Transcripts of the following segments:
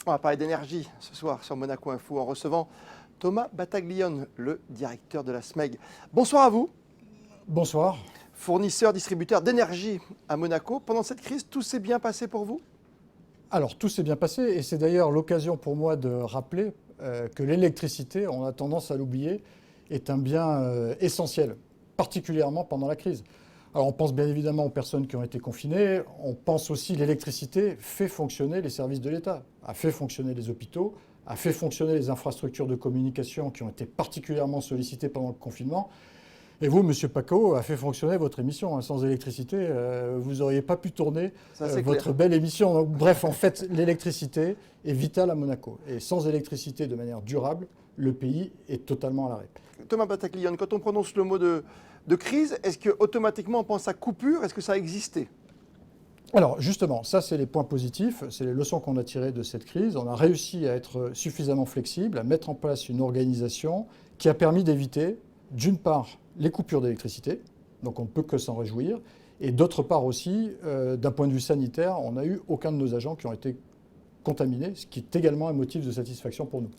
On va parler d'énergie ce soir sur Monaco Info en recevant Thomas Battaglione, le directeur de la SMEG. Bonsoir à vous. Bonsoir. Fournisseur, distributeur d'énergie à Monaco. Pendant cette crise, tout s'est bien passé pour vous? Alors, tout s'est bien passé et c'est d'ailleurs l'occasion pour moi de rappeler que l'électricité, on a tendance à l'oublier, est un bien essentiel, particulièrement pendant la crise. Alors, on pense bien évidemment aux personnes qui ont été confinées. On pense aussi l'électricité fait fonctionner les services de l'État, a fait fonctionner les hôpitaux, a fait fonctionner les infrastructures de communication qui ont été particulièrement sollicitées pendant le confinement. Et vous, M. Paco, a fait fonctionner votre émission. Sans électricité, vous n'auriez pas pu tourner votre belle émission. Donc, bref, en fait, l'électricité est vitale à Monaco. Et sans électricité de manière durable, le pays est totalement à l'arrêt. Thomas Battaglione, quand on prononce le mot de crise, est-ce qu'automatiquement on pense à coupure? Est-ce que ça a existé? Alors justement, ça c'est les points positifs, c'est les leçons qu'on a tirées de cette crise. On a réussi à être suffisamment flexible, à mettre en place une organisation qui a permis d'éviter, d'une part, les coupures d'électricité, donc on ne peut que s'en réjouir, et d'autre part aussi, d'un point de vue sanitaire, on n'a eu aucun de nos agents qui ont été contaminés, ce qui est également un motif de satisfaction pour nous.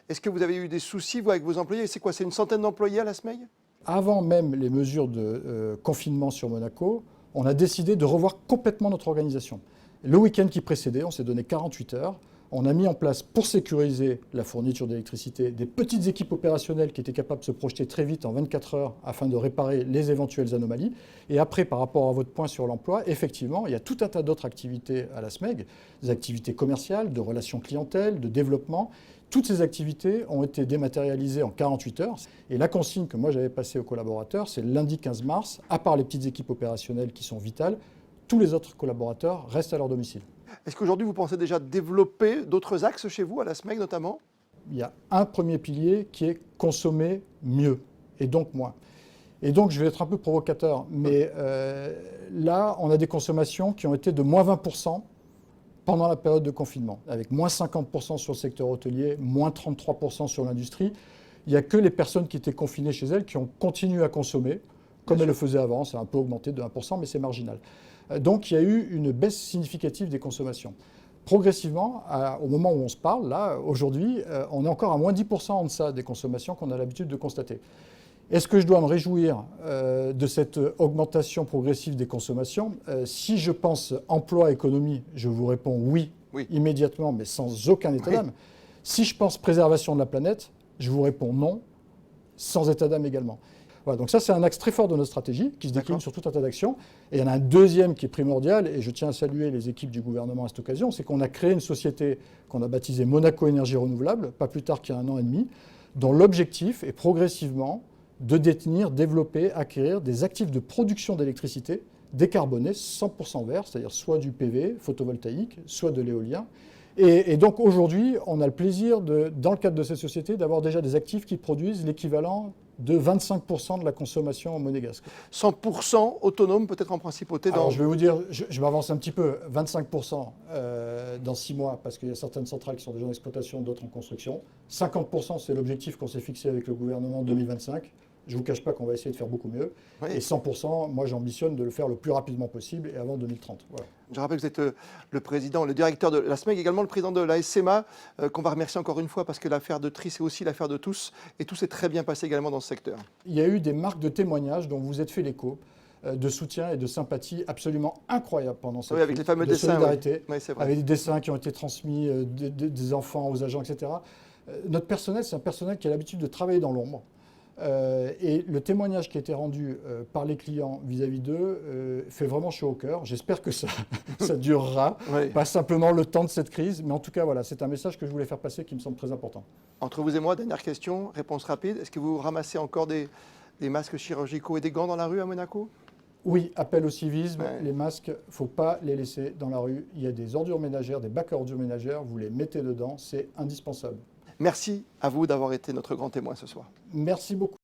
Est-ce que vous avez eu des soucis, vous, avec vos employés? C'est quoi, c'est une centaine d'employés à la SMEG? Avant même les mesures de confinement sur Monaco, on a décidé de revoir complètement notre organisation. Le week-end qui précédait, on s'est donné 48 heures. On a mis en place, pour sécuriser la fourniture d'électricité, des petites équipes opérationnelles qui étaient capables de se projeter très vite en 24 heures afin de réparer les éventuelles anomalies. Et après, par rapport à votre point sur l'emploi, effectivement, il y a tout un tas d'autres activités à la SMEG, des activités commerciales, de relations clientèle, de développement. Toutes ces activités ont été dématérialisées en 48 heures. Et la consigne que moi j'avais passée aux collaborateurs, c'est le lundi 15 mars, à part les petites équipes opérationnelles qui sont vitales, tous les autres collaborateurs restent à leur domicile. Est-ce qu'aujourd'hui vous pensez déjà développer d'autres axes chez vous, à la SMEG notamment? Il y a un premier pilier qui est consommer mieux, et donc moins. Et donc je vais être un peu provocateur, mais là on a des consommations qui ont été de moins 20% pendant la période de confinement, avec moins 50% sur le secteur hôtelier, moins 33% sur l'industrie. Il n'y a que les personnes qui étaient confinées chez elles qui ont continué à consommer, comme elles le faisaient avant. C'est un peu augmenté de 1%, mais c'est marginal. Donc il y a eu une baisse significative des consommations. Progressivement, au moment où on se parle, là, aujourd'hui, on est encore à moins 10% en deçà des consommations qu'on a l'habitude de constater. Est-ce que je dois me réjouir de cette augmentation progressive des consommations? Si je pense emploi, économie, je vous réponds oui, immédiatement, mais sans aucun état d'âme. Si je pense préservation de la planète, je vous réponds non, sans état d'âme également. Voilà, donc ça, c'est un axe très fort de notre stratégie qui se décline sur tout un tas d'actions. Et il y en a un deuxième qui est primordial, et je tiens à saluer les équipes du gouvernement à cette occasion, c'est qu'on a créé une société qu'on a baptisée Monaco Énergie Renouvelable, pas plus tard qu'il y a 1 an et demi, dont l'objectif est progressivement de détenir, développer, acquérir des actifs de production d'électricité décarbonés, 100% verts, c'est-à-dire soit du PV photovoltaïque, soit de l'éolien. Et donc aujourd'hui, on a le plaisir, dans le cadre de cette société, d'avoir déjà des actifs qui produisent l'équivalent de 25% de la consommation monégasque. 100% autonome, peut-être en principauté. Alors je vais vous dire, je m'avance un petit peu, 25% dans 6 mois, parce qu'il y a certaines centrales qui sont déjà en exploitation, d'autres en construction. 50%, c'est l'objectif qu'on s'est fixé avec le gouvernement en 2025. Je ne vous cache pas qu'on va essayer de faire beaucoup mieux. Oui. Et 100%, moi j'ambitionne de le faire le plus rapidement possible et avant 2030. Voilà. Je rappelle que vous êtes le président, le directeur de la SMEG, également le président de la SMA, qu'on va remercier encore une fois parce que l'affaire de Tri, c'est aussi l'affaire de tous. Et tout s'est très bien passé également dans ce secteur. Il y a eu des marques de témoignages dont vous êtes fait l'écho, de soutien et de sympathie absolument incroyables pendant cette crise. Avec les fameux dessins. Solidarité, oui, c'est vrai. Avec des dessins qui ont été transmis des enfants aux agents, etc. Notre personnel, c'est un personnel qui a l'habitude de travailler dans l'ombre. Et le témoignage qui a été rendu par les clients vis-à-vis d'eux fait vraiment chaud au cœur. J'espère que ça durera, pas simplement le temps de cette crise, mais en tout cas, voilà, c'est un message que je voulais faire passer qui me semble très important. Entre vous et moi, dernière question, réponse rapide. Est-ce que vous ramassez encore des masques chirurgicaux et des gants dans la rue à Monaco? Oui, appel au civisme. Les masques, il ne faut pas les laisser dans la rue. Il y a des ordures ménagères, des bacs à ordures ménagères, vous les mettez dedans, c'est indispensable. Merci à vous d'avoir été notre grand témoin ce soir. Merci beaucoup.